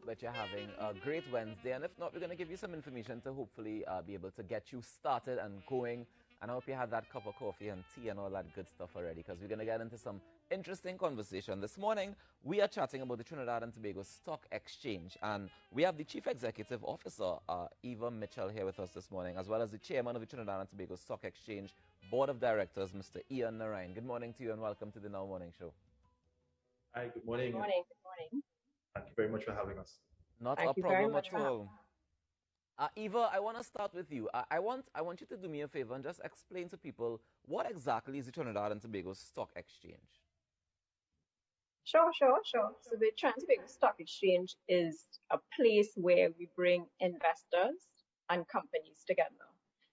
that you're having a great Wednesday. And if not, we're going to give you some information to hopefully be able to get you started and going. And I hope you had that cup of coffee and tea and all that good stuff already, because we're going to get into some interesting conversation. This morning, we are chatting about the Trinidad and Tobago Stock Exchange. And we have the Chief Executive Officer, Eva Mitchell, here with us this morning, as well as the Chairman of the Trinidad and Tobago Stock Exchange Board of Directors, Mr. Ian Narayan. Good morning to you and welcome to the Now Morning Show. Hi, good morning. Good morning. Good morning. Thank you very much for having us. Not Thank a you very problem much at for all. Eva, I want to start with you. I want you to do me a favor and just explain to people what exactly is the Trinidad and Tobago Stock Exchange. Sure. So the Trinidad and Tobago Stock Exchange is a place where we bring investors and companies together.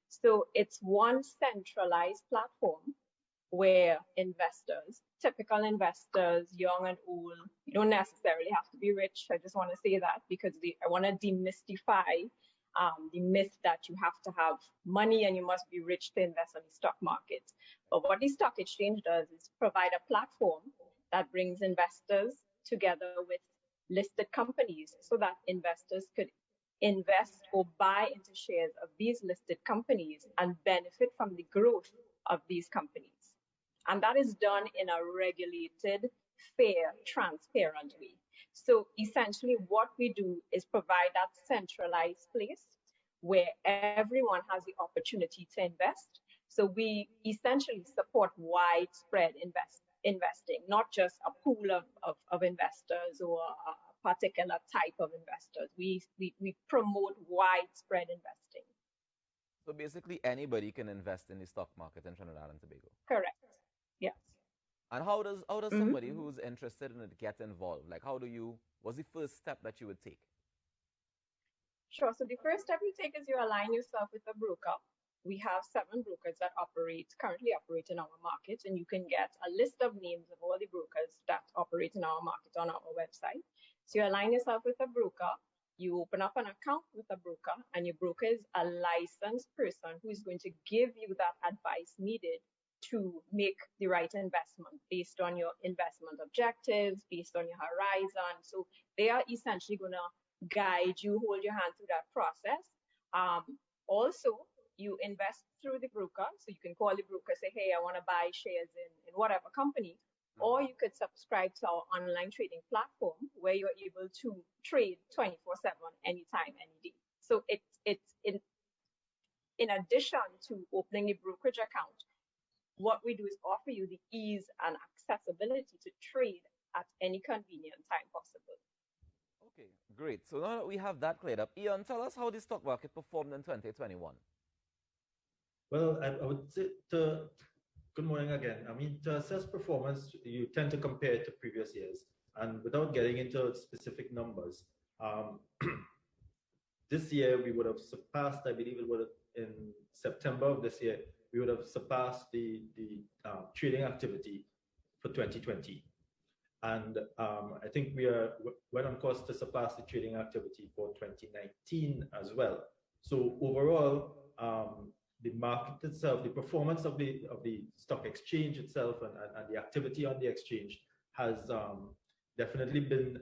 So it's one centralized platform where investors, typical investors, young and old, you don't necessarily have to be rich. I just want to say that because I want to demystify the myth that you have to have money and you must be rich to invest on the stock market. But what the stock exchange does is provide a platform that brings investors together with listed companies so that investors could invest or buy into shares of these listed companies and benefit from the growth of these companies. And that is done in a regulated, fair, transparent way. So essentially what we do is provide that centralized place where everyone has the opportunity to invest. So we essentially support widespread investing, not just a pool of investors or a particular type of investors. We promote widespread investing. So basically anybody can invest in the stock market in Trinidad and Tobago. Correct. Yes. And how does somebody who's interested in it get involved? Like what's the first step that you would take? Sure. So the first step you take is you align yourself with a broker. We have 7 brokers that currently operate in our market, and you can get a list of names of all the brokers that operate in our market on our website. So you align yourself with a broker, you open up an account with a broker, and your broker is a licensed person who is going to give you that advice needed to make the right investment based on your investment objectives, based on your horizon. So they are essentially going to guide you, hold your hand through that process. Also, you invest through the broker. So you can call the broker, say, hey, I want to buy shares in whatever company. Or you could subscribe to our online trading platform where you're able to trade 24/7, anytime, any day. So it's in addition to opening a brokerage account, what we do is offer you the ease and accessibility to trade at any convenient time possible. Okay, great. So now that we have that cleared up, Ian, tell us how the stock market performed in 2021. Well, I would say good morning again. I mean, to assess performance, you tend to compare it to previous years. And without getting into specific numbers, this year we would have surpassed, I believe it would have, in September of this year, we would have surpassed the trading activity for 2020. And I think we went on course to surpass the trading activity for 2019 as well. So overall, the market itself, the performance of the stock exchange itself and the activity on the exchange has definitely been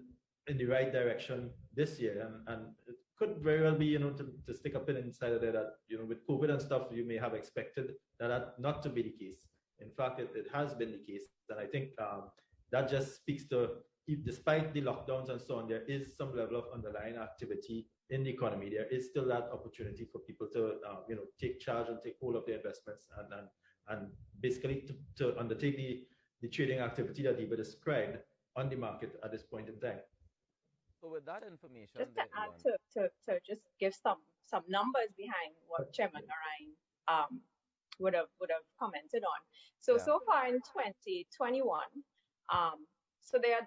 in the right direction this year. And it could very well be, to stick a pin inside of there that, with COVID and stuff, you may have expected that not to be the case. In fact, it has been the case. And I think that just speaks to, despite the lockdowns and so on, there is some level of underlying activity in the economy. There is still that opportunity for people to, take charge and take hold of their investments and basically to undertake the trading activity that Eva described on the market at this point in time. So with that information, just to add to just give some numbers behind what Chairman Narayan would have commented on. So far in 2021, so there are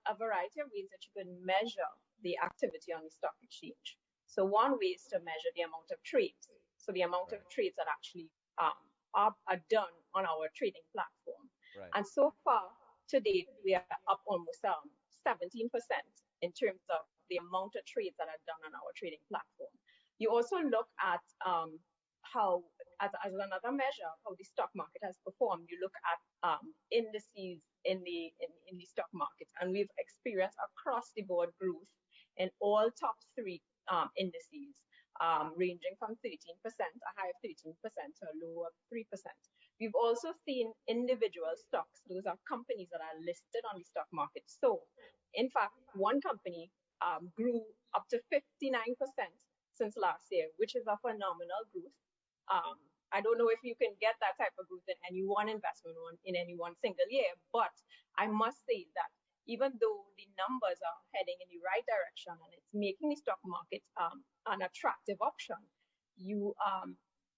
a variety of ways that you can measure the activity on the stock exchange. So one way is to measure the amount of trades. So the amount of trades that actually are done on our trading platform. Right. And so far to date, we are up almost 17% in terms of the amount of trades that are done on our trading platform. You also look at how, as another measure of how the stock market has performed, you look at indices in the stock market, and we've experienced across the board growth in all top three indices, ranging from 13%, a high of 13% to a low of 3%. We've also seen individual stocks. Those are companies that are listed on the stock market. So, in fact, one company grew up to 59% since last year, which is a phenomenal growth. I don't know if you can get that type of growth in any one investment in any one single year, but I must say that even though the numbers are heading in the right direction and it's making the stock market an attractive option,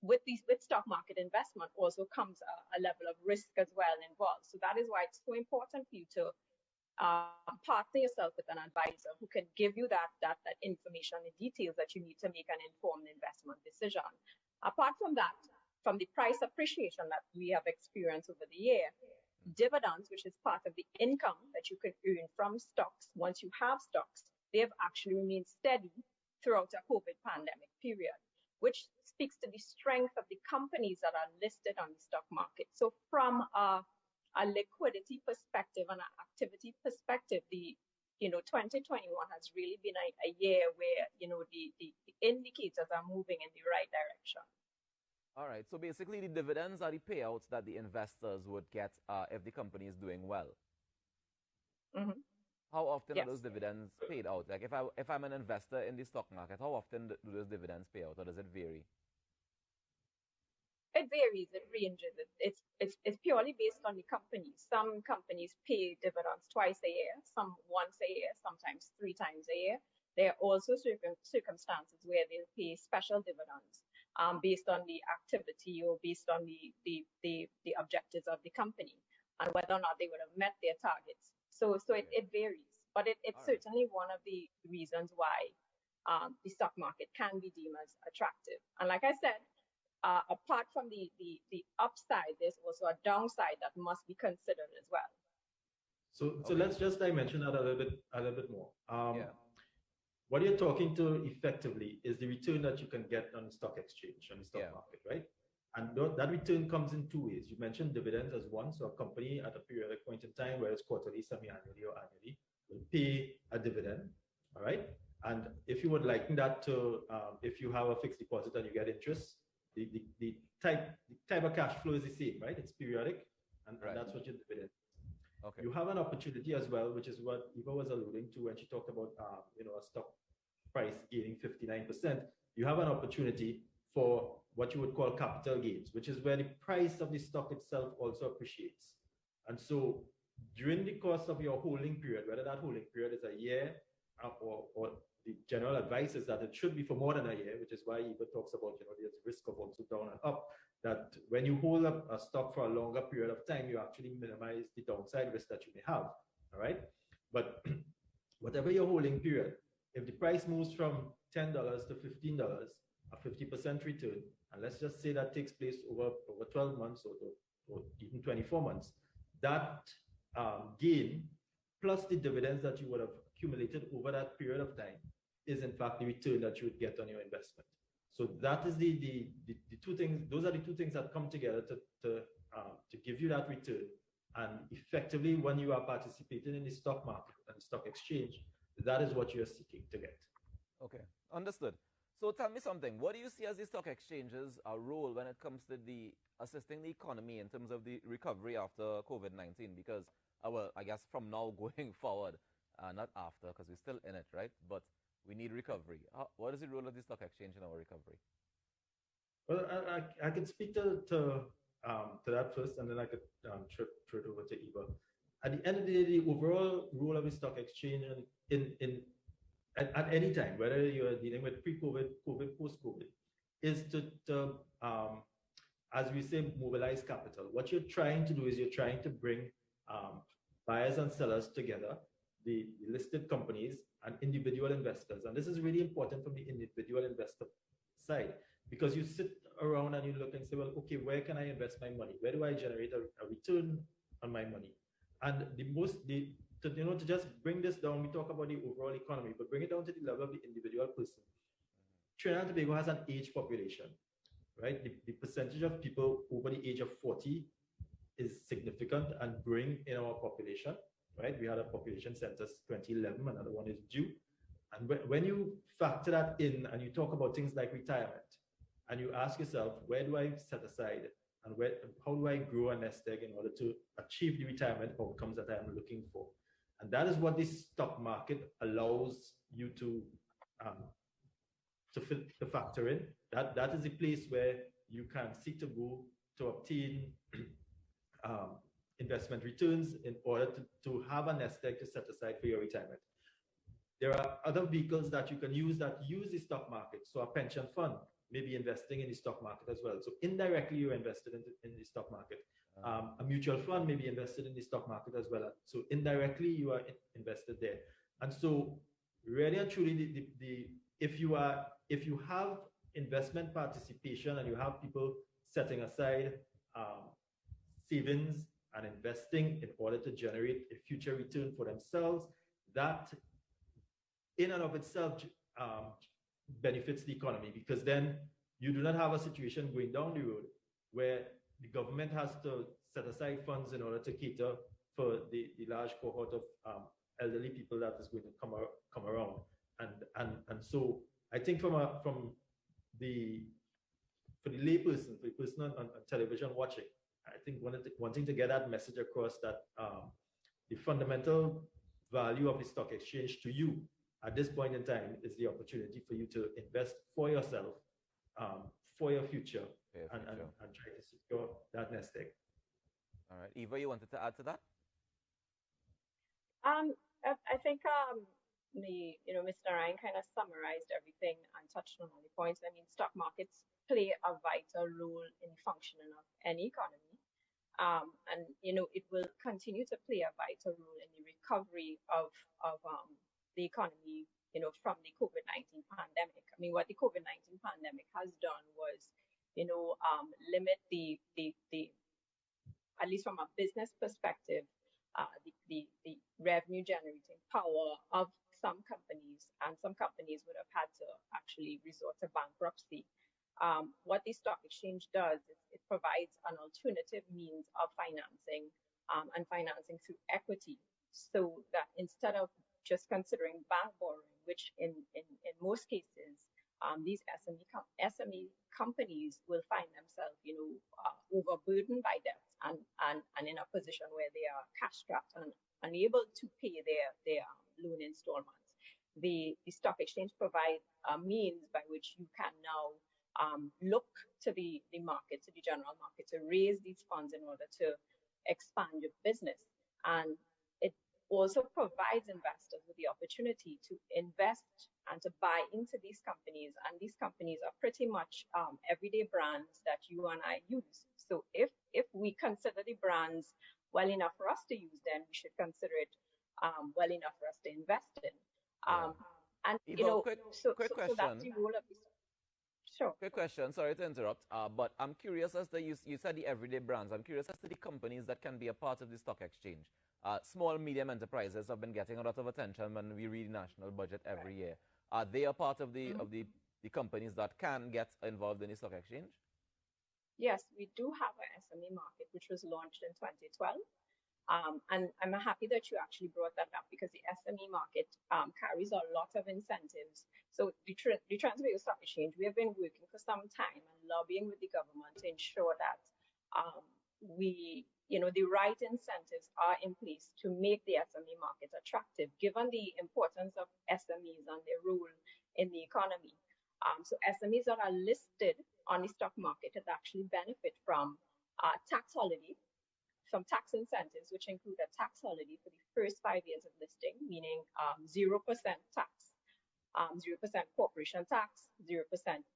with stock market investment also comes a level of risk as well involved. So that is why it's so important for you to partner yourself with an advisor who can give you that information, the details that you need to make an informed investment decision. Apart from that, from the price appreciation that we have experienced over the year, dividends, which is part of the income that you can earn from stocks, once you have stocks, they have actually remained steady throughout a COVID pandemic period, which speaks to the strength of the companies that are listed on the stock market. So from a liquidity perspective and an activity perspective, 2021 has really been a year where, the indicators are moving in the right direction. All right. So basically, the dividends are the payouts that the investors would get if the company is doing well. Mm-hmm. How often Yes. are those dividends paid out? Like if I'm an investor in the stock market, how often do those dividends pay out, or does it vary? It varies, it ranges. It's purely based on the company. Some companies pay dividends twice a year, some once a year, sometimes 3 times a year. There are also circumstances where they'll pay special dividends based on the activity or based on the objectives of the company and whether or not they would have met their targets. So it varies, but it's All right. certainly one of the reasons why the stock market can be deemed as attractive. And like I said, apart from the upside, there's also a downside that must be considered as well. So Okay. let's just dimension that a little bit more. Yeah. What you're talking to effectively is the return that you can get on the stock exchange, on the stock Yeah. market, right? And that return comes in 2 ways. You mentioned dividends as one. So a company at a periodic point in time, whether it's quarterly, semi-annually, or annually, will pay a dividend, all right? And if you would liken that to if you have a fixed deposit and you get interest, the type of cash flow is the same, right? It's periodic, and Right. that's what your dividend. Okay. You have an opportunity as well, which is what Eva was alluding to when she talked about, a stock price gaining 59%. You have an opportunity for what you would call capital gains, which is where the price of the stock itself also appreciates. And so during the course of your holding period, whether that holding period is a year or the general advice is that it should be for more than a year, which is why Eva talks about, there's risk of also down and up, that when you hold up a stock for a longer period of time, you actually minimize the downside risk that you may have, all right? But whatever your holding period, if the price moves from $10 to $15, a 50% return, and let's just say that takes place over 12 months or even 24 months, that gain plus the dividends that you would have accumulated over that period of time is in fact the return that you would get on your investment. So that is the two things. Those are the two things that come together to give you that return. And effectively, when you are participating in the stock market and the stock exchange, that is what you are seeking to get. Okay, understood. So tell me something. What do you see as the stock exchange's role when it comes to the assisting the economy in terms of the recovery after COVID-19? Because, I guess from now going forward, not after, because we're still in it, right? But we need recovery. What is the role of the stock exchange in our recovery? Well, I could speak to that first, and then I could throw it over to Eva. At the end of the day, the overall role of the stock exchange at any time, whether you're dealing with pre-COVID, COVID, post-COVID, is to as we say, mobilize capital. What you're trying to do is you're trying to bring buyers and sellers together, the listed companies and individual investors. And this is really important from the individual investor side, because you sit around and you look and say, well, okay, where can I invest my money? Where do I generate a return on my money? And to just bring this down, we talk about the overall economy, but bring it down to the level of the individual person. Trinidad and Tobago has an aged population, right? The percentage of people over the age of 40 is significant and growing in our population, right? We had a population census 2011, another one is due. And when you factor that in and you talk about things like retirement, and you ask yourself, where do I set aside and how do I grow a nest egg in order to achieve the retirement outcomes that I'm looking for? And that is what this stock market allows you to factor in. That is the place where you can seek to go to obtain investment returns in order to have a nest egg to set aside for your retirement. There are other vehicles that you can use that use the stock market. So a pension fund may be investing in the stock market as well. So indirectly, you're invested in the stock market. A mutual fund may be invested in the stock market as well. So indirectly, you are invested there. And so really and truly, if you have investment participation and you have people setting aside savings and investing in order to generate a future return for themselves, that in and of itself benefits the economy, because then you do not have a situation going down the road where the government has to set aside funds in order to cater for the large cohort of elderly people that is going to come around. And so I think for the layperson, for the person on television watching, I think wanting to get that message across that the fundamental value of the stock exchange to you at this point in time is the opportunity for you to invest for yourself, for your future, and try to secure that nest egg. All right, Eva, you wanted to add to that? I think Mr. Ryan kind of summarized everything and touched on all the points. I mean, stock markets play a vital role in the functioning of any economy. And it will continue to play a vital role in the recovery of the economy, from the COVID-19 pandemic. I mean, what the COVID-19 pandemic has done was, limit the at least from a business perspective, the revenue generating power of some companies, and some companies would have had to actually resort to bankruptcy. What the stock exchange does is it provides an alternative means of financing, and financing through equity, so that instead of just considering bank borrowing, which in most cases, these SME companies will find themselves, overburdened by debt and in a position where they are cash strapped and unable to pay their loan installments. The stock exchange provides a means by which you can now look to the market, to the general market, to raise these funds in order to expand your business. And it also provides investors with the opportunity to invest and to buy into these companies. And these companies are pretty much everyday brands that you and I use. So if we consider the brands well enough for us to use, then we should consider it well enough for us to invest in. And Eva, quick question. So that's the role of the. Sure. Quick question. Sorry to interrupt, but I'm curious as to you said the everyday brands. I'm curious as to the companies that can be a part of the stock exchange. Small, medium enterprises have been getting a lot of attention when we read national budget every year. Are they a part of the companies that can get involved in the stock exchange? Yes, we do have an SME market, which was launched in 2012. And I'm happy that you actually brought that up, because the SME market carries a lot of incentives. So the Transvaal Stock Exchange, we have been working for some time and lobbying with the government to ensure that the right incentives are in place to make the SME market attractive, given the importance of SMEs and their role in the economy. So SMEs that are listed on the stock market has actually benefit from tax holiday, some tax incentives, which include a tax holiday for the first 5 years of listing, meaning 0% tax, 0% corporation tax, 0%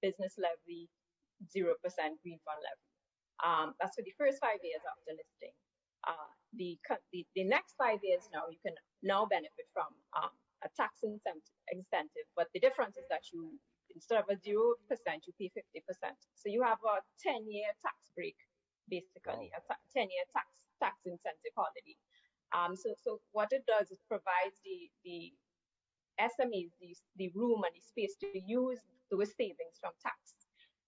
business levy, 0% green fund levy. That's for the first 5 years after listing. The next 5 years now, you can now benefit from a tax incentive, but the difference is that you, instead of a 0%, you pay 50%. So you have a 10-year tax break, basically. Wow. A 10-year tax incentive holiday. So what it does is provides the SMEs the room and the space to use those savings from tax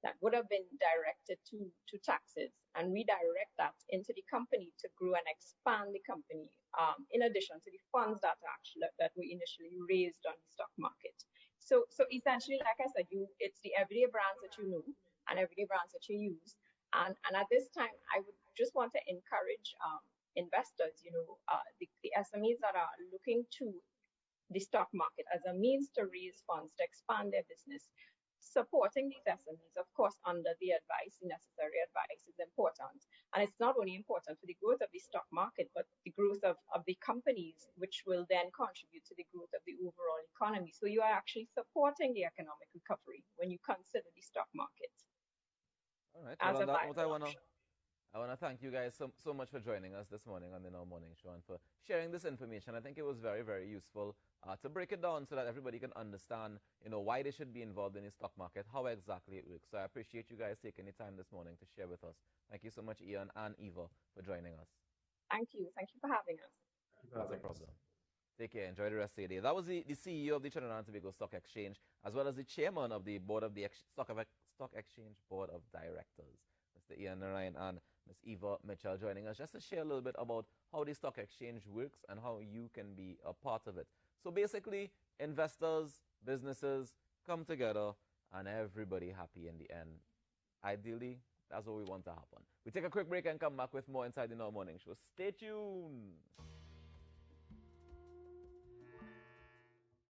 that would have been directed to taxes and redirect that into the company to grow and expand the company, in addition to the funds that we initially raised on the stock market. So essentially, like I said, it's the everyday brands that you know and everyday brands that you use. And at this time, I would just want to encourage investors, the SMEs that are looking to the stock market as a means to raise funds to expand their business. Supporting these SMEs, of course, under the necessary advice is important. And it's not only important for the growth of the stock market, but the growth of the companies, which will then contribute to the growth of the overall economy. So you are actually supporting the economic recovery when you consider the stock market. All right. Well, on that note, I want to thank you guys so much for joining us this morning on the Now Morning Show and for sharing this information. I think it was very, very useful to break it down so that everybody can understand, why they should be involved in the stock market, how exactly it works. So I appreciate you guys taking the time this morning to share with us. Thank you so much, Ian and Eva, for joining us. Thank you. Thank you for having us. That's a problem. Take care. Enjoy the rest of your day. That was the CEO of the Trinidad and Tobago Stock Exchange, as well as the chairman of the board of the Stock Exchange Board of Directors, Mr. Ian Ryan and Ms. Eva Mitchell, joining us just to share a little bit about how the stock exchange works and how you can be a part of it. So basically, investors, businesses come together and everybody happy in the end. Ideally, that's what we want to happen. We take a quick break and come back with more inside the Now Morning Show. Stay tuned.